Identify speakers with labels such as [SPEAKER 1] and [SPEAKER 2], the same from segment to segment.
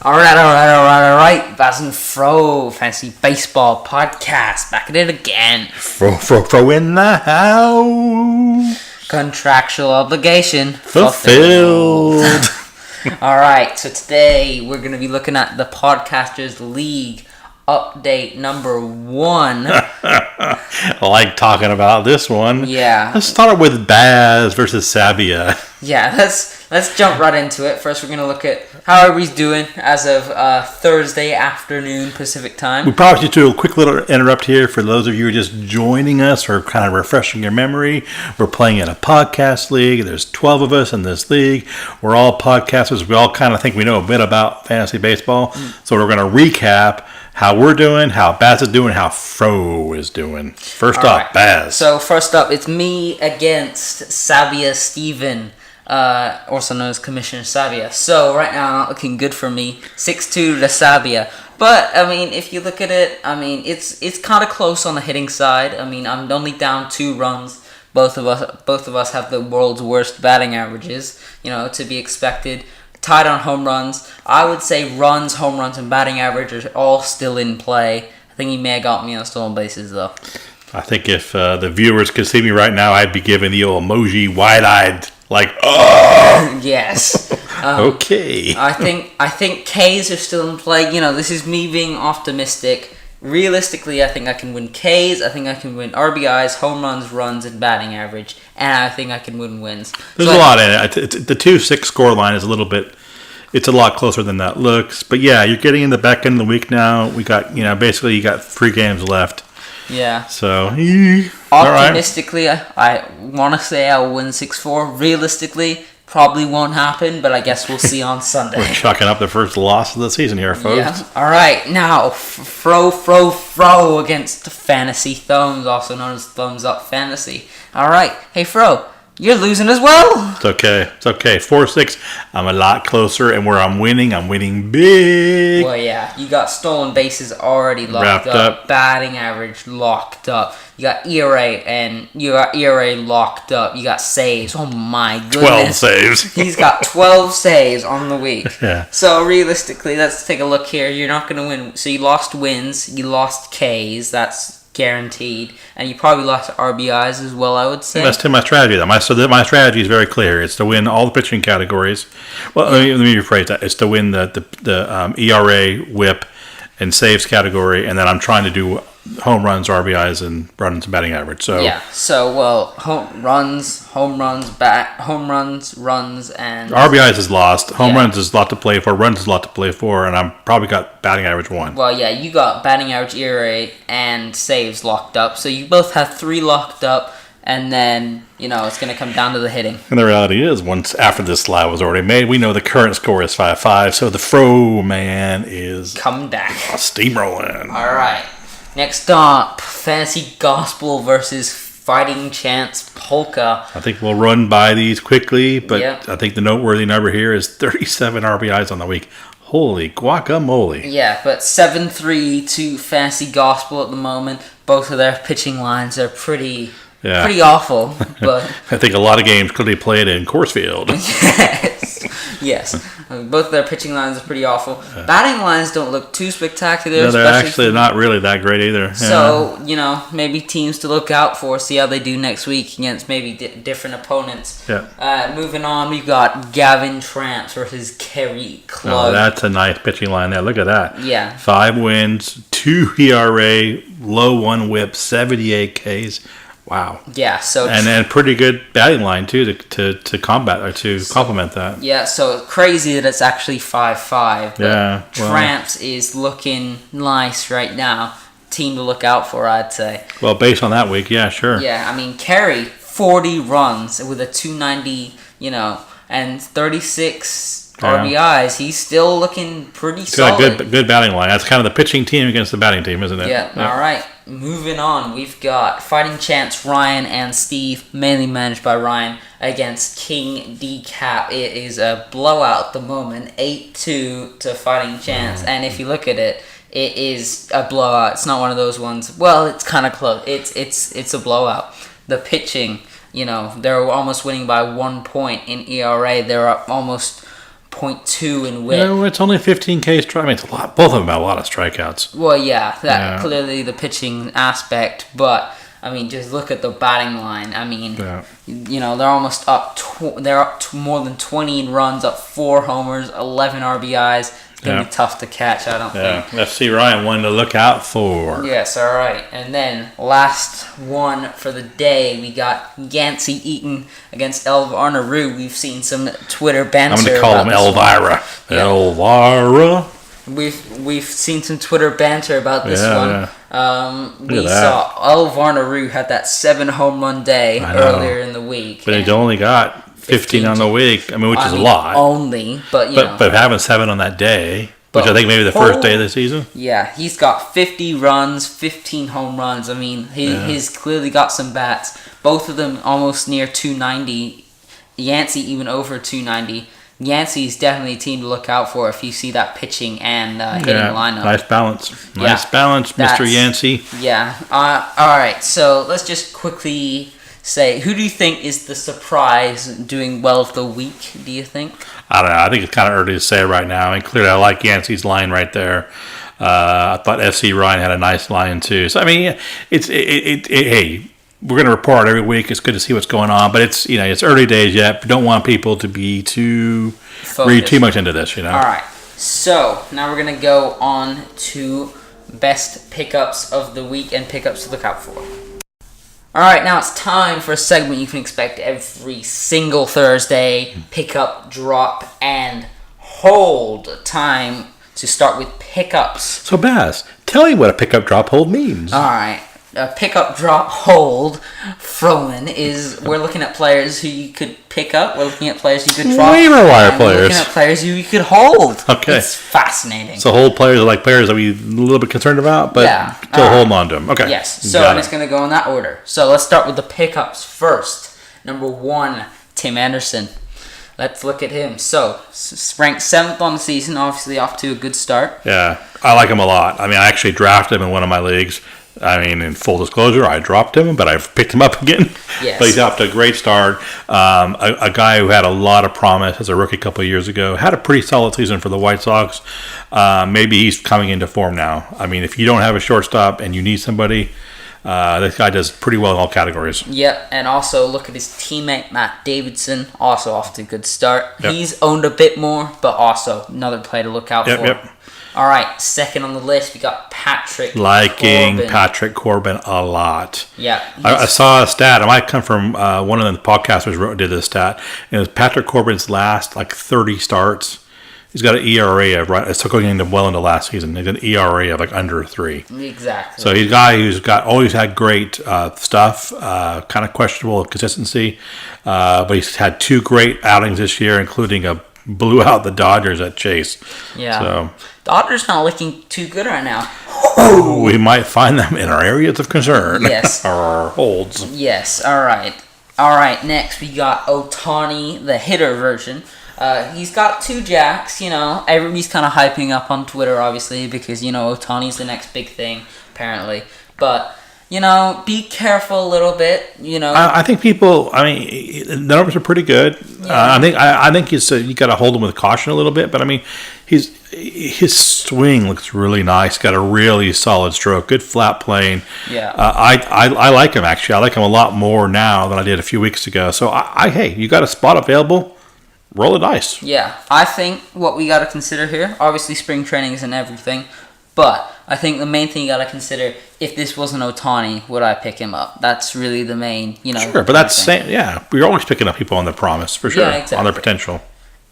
[SPEAKER 1] All right. Baz and Fro, Fantasy Baseball Podcast. Back at it again.
[SPEAKER 2] Fro in the house.
[SPEAKER 1] Contractual obligation
[SPEAKER 2] fulfilled.
[SPEAKER 1] All right, so today we're going to be looking at the Podcasters League update number 1.
[SPEAKER 2] I like talking about this one.
[SPEAKER 1] Yeah.
[SPEAKER 2] Let's start with Baz versus Sabia.
[SPEAKER 1] Yeah, let's jump right into it. First, we're going to look at how everybody's doing as of Thursday afternoon Pacific time.
[SPEAKER 2] We probably should do a quick little interrupt here for those of you who are just joining us or kind of refreshing your memory. We're playing in a podcast league. There's 12 of us in this league. We're all podcasters. We all kind of think we know a bit about fantasy baseball. So we're going to recap how we're doing, how Baz is doing, how Fro is doing. First
[SPEAKER 1] all
[SPEAKER 2] up,
[SPEAKER 1] right.
[SPEAKER 2] Baz.
[SPEAKER 1] So first up, it's me against Sabia Steven, also known as Commissioner Sabia. So right now, not looking good for me. 6-2 to Sabia. But, I mean, if you look at it, I mean, it's kind of close on the hitting side. I mean, I'm only down 2 runs. Both of us have the world's worst batting averages, to be expected. Tied on home runs. I would say runs, home runs, and batting average are all still in play. I think he may have got me on stolen bases, though.
[SPEAKER 2] I think if the viewers could see me right now, I'd be giving the old emoji wide-eyed, like, oh!
[SPEAKER 1] Yes.
[SPEAKER 2] Okay.
[SPEAKER 1] I think Ks are still in play. This is me being optimistic. Realistically, I think I can win Ks. I think I can win RBIs, home runs, runs, and batting average. And I think I can win wins.
[SPEAKER 2] There's a lot in it. The 2-6 score line is a little bit... It's a lot closer than that looks. But yeah, you're getting in the back end of the week now. We got, basically you got 3 games left.
[SPEAKER 1] Yeah.
[SPEAKER 2] So,
[SPEAKER 1] optimistically, all right. I want to say I'll win 6-4. Realistically, probably won't happen, but I guess we'll see on Sunday.
[SPEAKER 2] We're chalking up the first loss of the season here, folks.
[SPEAKER 1] Yeah. All right, now Fro against Fantasy Thumbs, also known as Thumbs Up Fantasy. All right, hey Fro, you're losing as well.
[SPEAKER 2] It's okay. 4-6. I'm a lot closer, and where I'm winning big.
[SPEAKER 1] Well, yeah, you got stolen bases already locked up. Batting average locked up. You got ERA locked up. You got saves. Oh my goodness.
[SPEAKER 2] 12 saves.
[SPEAKER 1] He's got 12 saves on the week.
[SPEAKER 2] Yeah.
[SPEAKER 1] So realistically, let's take a look here. You're not going to win. So you lost wins. You lost Ks. That's guaranteed. And you probably lost RBIs as well, I would say.
[SPEAKER 2] That's to my strategy, though. My strategy is very clear. It's to win all the pitching categories. Well, let me rephrase that. It's to win the ERA, WHIP, and saves category, and then I'm trying to do home runs, RBIs, and runs and batting average. So
[SPEAKER 1] yeah. So home runs, runs, and
[SPEAKER 2] RBIs is lost. Home runs is a lot to play for. Runs is a lot to play for, and I'm probably got batting average 1.
[SPEAKER 1] Well, yeah, you got batting average, ERA, and saves locked up. So you both have 3 locked up, and then it's going to come down to the hitting.
[SPEAKER 2] And the reality is, once after this slide was already made, we know the current score is 5-5. So the Fro man is
[SPEAKER 1] coming back,
[SPEAKER 2] steamrolling.
[SPEAKER 1] All right. Next up, Fantasy Gospel versus Fighting Chance Polka. I
[SPEAKER 2] think we'll run by these quickly, but
[SPEAKER 1] yep.
[SPEAKER 2] I think the noteworthy number here is 37 RBIs on the week. Holy guacamole.
[SPEAKER 1] Yeah, but 7-3 to Fantasy Gospel at the moment. Both of their pitching lines are pretty awful. But
[SPEAKER 2] I think a lot of games could be played in Coors Field.
[SPEAKER 1] Yes. Both of their pitching lines are pretty awful. Batting lines don't look too spectacular.
[SPEAKER 2] No, they're actually not really that great either.
[SPEAKER 1] So, maybe teams to look out for, see how they do next week against maybe different opponents.
[SPEAKER 2] Yeah.
[SPEAKER 1] Moving on, we've got Gavin Tramps versus Kerry Club.
[SPEAKER 2] Oh, that's a nice pitching line there. Look at that.
[SPEAKER 1] Yeah.
[SPEAKER 2] 5 wins, 2 ERA, low 1 WHIP, 78 Ks. Wow.
[SPEAKER 1] Yeah, so
[SPEAKER 2] and pretty good batting line too to combat or to complement that.
[SPEAKER 1] Yeah, so crazy that it's actually 5-5.
[SPEAKER 2] Yeah.
[SPEAKER 1] Tramps is looking nice right now. Team to look out for, I'd say.
[SPEAKER 2] Well, based on that week, yeah, sure.
[SPEAKER 1] Yeah, I mean Kerry 40 runs with a 290, and 36 RBIs. He's still looking pretty solid.
[SPEAKER 2] Got a good batting line. That's kind of the pitching team against the batting team, isn't it?
[SPEAKER 1] Yeah. All right. Moving on, we've got Fighting Chance Ryan and Steve, mainly managed by Ryan, against King D-Cap. It is a blowout at the moment, 8-2 to Fighting Chance. And if you look at it, it is a blowout. It's not one of those ones. Well, it's kind of close. It's a blowout. The pitching, they're almost winning by 1 point in ERA. They're up almost .2 in whip.
[SPEAKER 2] Yeah, it's only 15K strike. I mean, it's a lot. Both of them have a lot of strikeouts.
[SPEAKER 1] Well, yeah, clearly the pitching aspect, but I mean, just look at the batting line. I mean, they're almost up. They're up to more than 20 in runs, up 4 homers, 11 RBIs. It's gonna be tough to catch, I don't think.
[SPEAKER 2] FC Ryan, one to look out for.
[SPEAKER 1] Yes, all right. And then last one for the day, we got Yancey Eaton against Elvira Rue. We've seen some Twitter banter.
[SPEAKER 2] I'm going to call him Elvira.
[SPEAKER 1] Yeah.
[SPEAKER 2] Elvira.
[SPEAKER 1] We've seen some Twitter banter about this one.
[SPEAKER 2] Yeah.
[SPEAKER 1] We saw Elvira Rue had that 7 home run day earlier in the week.
[SPEAKER 2] But he only got 15 on the week. I mean, which is a lot.
[SPEAKER 1] Only, but you know.
[SPEAKER 2] But having 7 on that day, which I think maybe the first day of the season.
[SPEAKER 1] Yeah, he's got 50 runs, 15 home runs. I mean, he's clearly got some bats. Both of them almost near 290. Yancey even over 290. Yancey's definitely a team to look out for if you see that pitching and hitting lineup.
[SPEAKER 2] Nice balance. Nice balance, Mr. Yancey.
[SPEAKER 1] Yeah. All right, so let's just quickly say, who do you think is the surprise doing well of the week, do you think?
[SPEAKER 2] I don't know. I think it's kind of early to say right now. I mean, clearly I like Yancey's line right there. I thought FC Ryan had a nice line too. So, I mean, hey, we're going to report every week. It's good to see what's going on, but it's early days yet. We don't want people to be read too much into this,
[SPEAKER 1] All right. So now we're going to go on to best pickups of the week and pickups to look out for. All right, now it's time for a segment you can expect every single Thursday. Pickup, drop, and hold. Time to start with pickups.
[SPEAKER 2] So, Baz, tell me what a pickup, drop, hold means.
[SPEAKER 1] All right. A pickup, drop, hold, Froman, is we're looking at players who you could pick up. We're looking at players you could drop.
[SPEAKER 2] Waiver wire players.
[SPEAKER 1] We're looking at players who you could hold.
[SPEAKER 2] Okay.
[SPEAKER 1] It's fascinating.
[SPEAKER 2] So hold players are like players that we're a little bit concerned about, but still hold on to them. Okay.
[SPEAKER 1] Yes. So I'm just going to go in that order. So let's start with the pickups first. Number 1, Tim Anderson. Let's look at him. So, ranked 7th on the season, obviously off to a good start.
[SPEAKER 2] Yeah, I like him a lot. I mean, I actually drafted him in one of my leagues. I mean, in full disclosure, I dropped him, but I've picked him up again.
[SPEAKER 1] Yes.
[SPEAKER 2] But he's off to a great start. A guy who had a lot of promise as a rookie a couple of years ago. Had a pretty solid season for the White Sox. Maybe he's coming into form now. I mean, if you don't have a shortstop and you need somebody, this guy does pretty well in all categories.
[SPEAKER 1] Yep, and also look at his teammate, Matt Davidson, also off to a good start.
[SPEAKER 2] Yep.
[SPEAKER 1] He's owned a bit more, but also another player to look out for.
[SPEAKER 2] Yep.
[SPEAKER 1] All right, second on the list, we got Patrick
[SPEAKER 2] Corbin. Patrick Corbin a lot.
[SPEAKER 1] Yeah.
[SPEAKER 2] I saw a stat. It might come from one of the podcasters did this stat. And it was Patrick Corbin's last 30 starts. He's got an ERA of it's still going into well into last season. He's got an ERA of under 3.
[SPEAKER 1] Exactly.
[SPEAKER 2] So he's a guy who's always had great stuff. Kind of questionable consistency, but he's had 2 great outings this year, including blew out the Dodgers at Chase.
[SPEAKER 1] Yeah.
[SPEAKER 2] So
[SPEAKER 1] Dodgers not looking too good right now.
[SPEAKER 2] We might find them in our areas of concern.
[SPEAKER 1] Yes.
[SPEAKER 2] Or our holds.
[SPEAKER 1] Yes. All right. Next, we got Ohtani, the hitter version. He's got 2 jacks. Everybody's kind of hyping up on Twitter, obviously, because Ohtani's the next big thing, apparently. But be careful a little bit.
[SPEAKER 2] I think people. I mean, the numbers are pretty good. Yeah. I think you got to hold him with caution a little bit. But I mean, his swing looks really nice. Got a really solid stroke. Good flat plane.
[SPEAKER 1] Yeah.
[SPEAKER 2] I like him actually. I like him a lot more now than I did a few weeks ago. So hey, you got a spot available. Roll the dice.
[SPEAKER 1] Yeah, I think what we got to consider here, obviously spring training isn't everything, but I think the main thing you got to consider, if this wasn't Ohtani, would I pick him up? That's really the main,
[SPEAKER 2] Sure, but that's we're always picking up people on their promise, for sure,
[SPEAKER 1] yeah, exactly.
[SPEAKER 2] On their potential.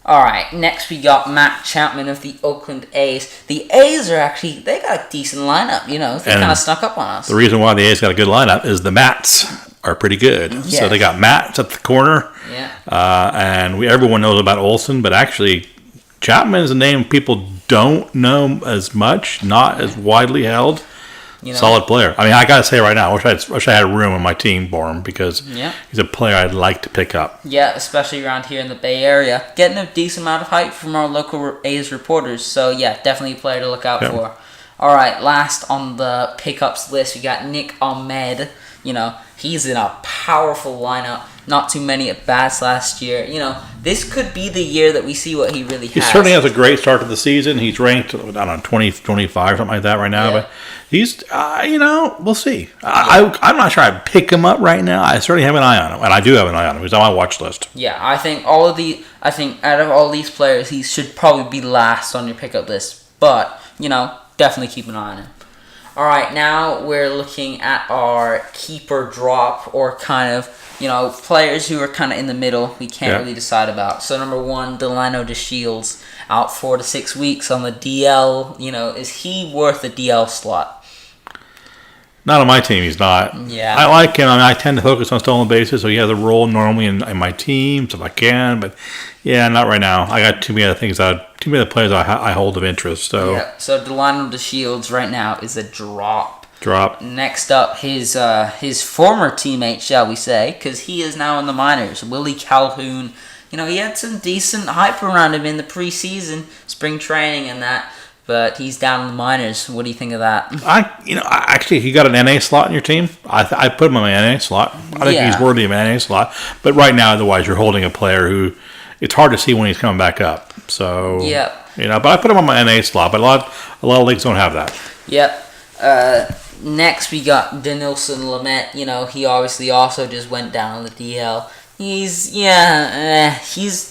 [SPEAKER 1] All right, next we got Matt Chapman of the Oakland A's. The A's are actually, they got a decent lineup, They kind of snuck up on us.
[SPEAKER 2] The reason why the A's got a good lineup is the Mats are pretty good. Yes. So they got Mats at the corner.
[SPEAKER 1] Yeah.
[SPEAKER 2] And everyone knows about Olsen, but actually Chapman is a name people don't know as much, not as widely held. Solid player. I mean, I got to say right now, I wish I had room on my team for him because he's a player I'd like to pick up.
[SPEAKER 1] Yeah, especially around here in the Bay Area. Getting a decent amount of hype from our local A's reporters. So, yeah, definitely a player to look out for. All right, last on the pickups list, we got Nick Ahmed, He's in a powerful lineup. Not too many at bats last year. This could be the year that we see what he really has.
[SPEAKER 2] He certainly has a great start to the season. He's ranked, I don't know, 20, 25, something like that right now. Yeah. But he's, we'll see. I'm not sure I'd pick him up right now. I certainly have an eye on him, and I do have an eye on him. He's on my watch list.
[SPEAKER 1] Yeah, I think out of all these players, he should probably be last on your pickup list. But definitely keep an eye on him. All right, now we're looking at our keeper drop, or kind of, players who are kind of in the middle. We can't really decide about. So number 1, Delano DeShields, out 4 to 6 weeks on the DL. Is he worth the DL slot?
[SPEAKER 2] Not on my team, he's not.
[SPEAKER 1] Yeah.
[SPEAKER 2] I like him. I tend to focus on stolen bases, so he has a role normally in my teams if I can. But, yeah, not right now. I got too many other things, too many other players I hold of interest. So
[SPEAKER 1] So Delano DeShields right now is a drop. Next up, his former teammate, shall we say, because he is now in the minors, Willie Calhoun. He had some decent hype around him in the preseason, spring training and that. But he's down in the minors. What do you think of that?
[SPEAKER 2] Actually, he got an NA slot in your team. I put him on my NA slot. I think he's worthy of an NA slot. But right now, otherwise, you're holding a player who it's hard to see when he's coming back up. So but I put him on my NA slot. But a lot of leagues don't have that.
[SPEAKER 1] Yep. Next, we got Denilson Lamet. He obviously also just went down on the DL. He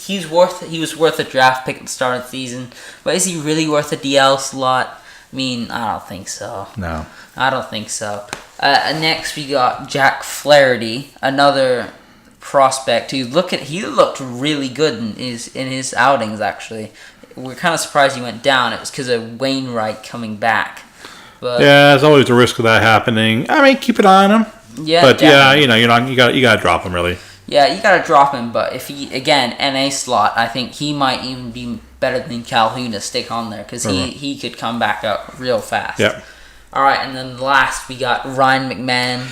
[SPEAKER 1] was worth a draft pick at the start of the season, but is he really worth a DL slot? I mean, I don't think so.
[SPEAKER 2] No,
[SPEAKER 1] I don't think so. Next, we got Jack Flaherty, another prospect who he looked really good in his outings. Actually, we're kind of surprised he went down. It was because of Wainwright coming back. But
[SPEAKER 2] there's always a risk of that happening. I mean, keep an eye on him.
[SPEAKER 1] Yeah,
[SPEAKER 2] but
[SPEAKER 1] definitely.
[SPEAKER 2] you got to drop him really.
[SPEAKER 1] Yeah, you gotta drop him, but if he, again, NA slot, I think he might even be better than Calhoun to stick on there, because he could come back up real fast.
[SPEAKER 2] Yep.
[SPEAKER 1] Alright, and then last, we got Ryan McMahon.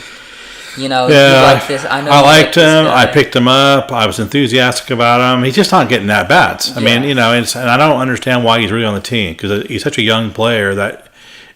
[SPEAKER 1] You
[SPEAKER 2] like
[SPEAKER 1] this. I
[SPEAKER 2] liked him. I picked him up. I was enthusiastic about him. He's just not getting that bats. I mean, and I don't understand why he's really on the team, because he's such a young player that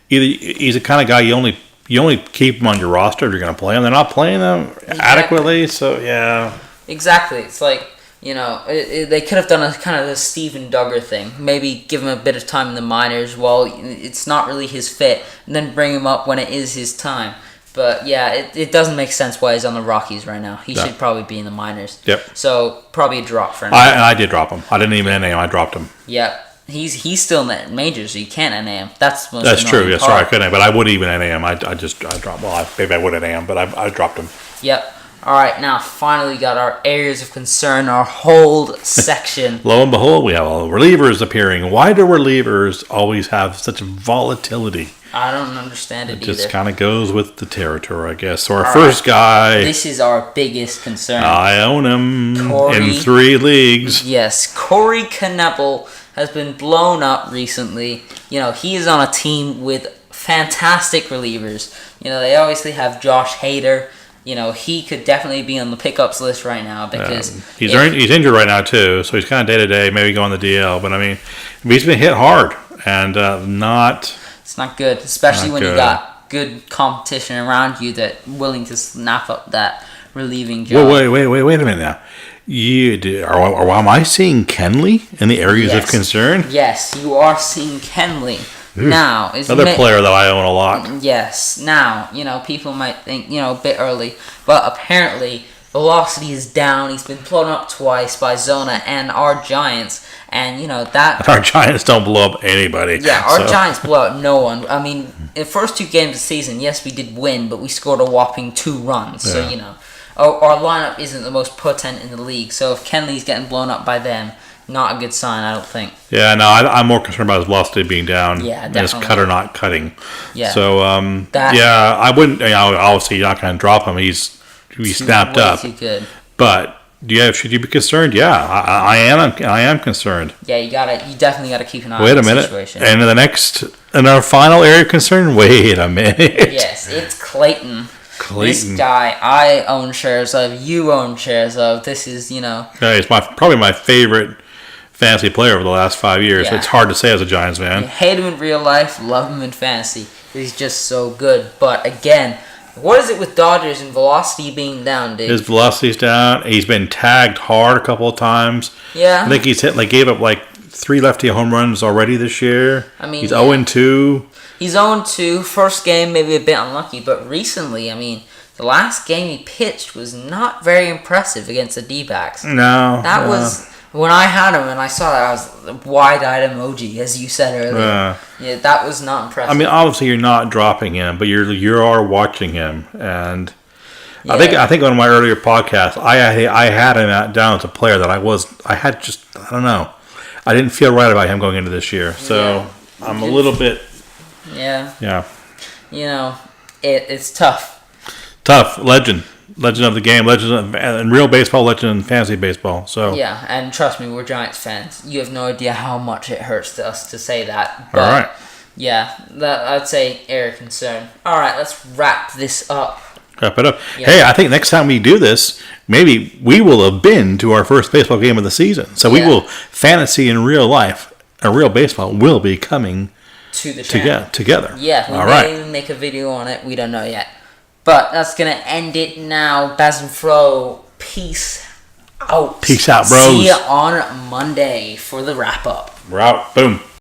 [SPEAKER 2] either he's the kind of guy you only keep them on your roster if you're going to play them. They're not playing them adequately, so yeah.
[SPEAKER 1] Exactly. It's like, they could have done a kind of a Steven Duggar thing. Maybe give him a bit of time in the minors while it's not really his fit, and then bring him up when it is his time. But yeah, it doesn't make sense why he's on the Rockies right now. He should probably be in the minors.
[SPEAKER 2] Yep.
[SPEAKER 1] So probably a drop for him.
[SPEAKER 2] I did drop him. I didn't even NA him. I dropped him.
[SPEAKER 1] Yep. He's still in the majors, so you can't NA him. That's
[SPEAKER 2] true. Yes, sorry, I couldn't. But I would even NA him. I dropped. Well, maybe I would NA him, but I dropped him.
[SPEAKER 1] Yep. All right, now finally we got our areas of concern, our hold section.
[SPEAKER 2] Lo and behold, we have all relievers appearing. Why do relievers always have such volatility?
[SPEAKER 1] I don't understand it either.
[SPEAKER 2] It just kind of goes with the territory, I guess. So our first guy.
[SPEAKER 1] This is our biggest concern.
[SPEAKER 2] I own him in 3 leagues.
[SPEAKER 1] Yes, Corey Knebel has been blown up recently. He is on a team with fantastic relievers. They obviously have Josh Hader. He could definitely be on the pickups list right now because
[SPEAKER 2] he's injured right now too, so he's kind of day to day, maybe going the DL. But I mean, he's been hit hard and not.
[SPEAKER 1] It's not good, especially when you got good competition around you that willing to snap up that relieving job.
[SPEAKER 2] Wait a minute now. Am I seeing Kenley in the areas of concern?
[SPEAKER 1] Yes, you are seeing Kenley. Now,
[SPEAKER 2] another player that I own a lot.
[SPEAKER 1] Yes. Now, people might think, a bit early, but apparently velocity is down. He's been blown up twice by Zona and our Giants, and that.
[SPEAKER 2] Our Giants don't blow up anybody.
[SPEAKER 1] Yeah, our Giants blow up no one. I mean, in the first 2 games of the season, yes, we did win, but we scored a whopping 2 runs. Yeah. So our lineup isn't the most potent in the league. So if Kenley's getting blown up by them, not a good sign, I don't think.
[SPEAKER 2] Yeah, no, I'm more concerned about his velocity being down.
[SPEAKER 1] Yeah,
[SPEAKER 2] definitely.
[SPEAKER 1] And his
[SPEAKER 2] cutter not cutting.
[SPEAKER 1] Yeah.
[SPEAKER 2] So, I wouldn't. Obviously, you're not going to drop him. He's snapped up.
[SPEAKER 1] Too good.
[SPEAKER 2] But should you be concerned? Yeah, I am concerned.
[SPEAKER 1] Yeah, you definitely gotta keep an eye
[SPEAKER 2] on
[SPEAKER 1] the
[SPEAKER 2] situation. Wait a minute. And our final area of concern. Wait a minute.
[SPEAKER 1] Yes, it's Clayton. This guy I own shares of, you own shares of. This is, Yeah,
[SPEAKER 2] he's probably my favorite fantasy player over the last 5 years. Yeah. It's hard to say as a Giants fan.
[SPEAKER 1] You hate him in real life, love him in fantasy. He's just so good. But again, What is it with Dodgers and velocity being down, dude?
[SPEAKER 2] His velocity's down. He's been tagged hard a couple of times.
[SPEAKER 1] Yeah.
[SPEAKER 2] I think he's gave up like 3 lefty home runs already this year.
[SPEAKER 1] I mean,
[SPEAKER 2] he's 0-2.
[SPEAKER 1] He's 0-2. First game, maybe a bit unlucky, but recently, I mean, the last game he pitched was not very impressive against the D-backs.
[SPEAKER 2] No.
[SPEAKER 1] That was... When I had him and I saw that, I was wide-eyed emoji, as you said earlier. Yeah, that was not impressive.
[SPEAKER 2] I mean, obviously you're not dropping him, but you are watching him, and I think on my earlier podcast I had him down as a player that I don't know, I didn't feel right about him going into this year, so I'm a little bit
[SPEAKER 1] it's tough.
[SPEAKER 2] Legend of the game, legend in real baseball, legend in fantasy baseball. So
[SPEAKER 1] yeah, and trust me, we're Giants fans. You have no idea how much it hurts to us to say that. But
[SPEAKER 2] all right.
[SPEAKER 1] Yeah, I'd say area of concern. All right, let's wrap this up.
[SPEAKER 2] Wrap it up.
[SPEAKER 1] Yeah.
[SPEAKER 2] Hey, I think next time we do this, maybe we will have been to our first baseball game of the season. So we will fantasy in real life, real baseball will be coming
[SPEAKER 1] to the channel
[SPEAKER 2] together.
[SPEAKER 1] Yeah, we may even make a video on it. We don't know yet. But that's going to end it now. Baz and Fro, peace out.
[SPEAKER 2] Peace out, bros.
[SPEAKER 1] See you on Monday for the wrap-up.
[SPEAKER 2] We're out. Boom.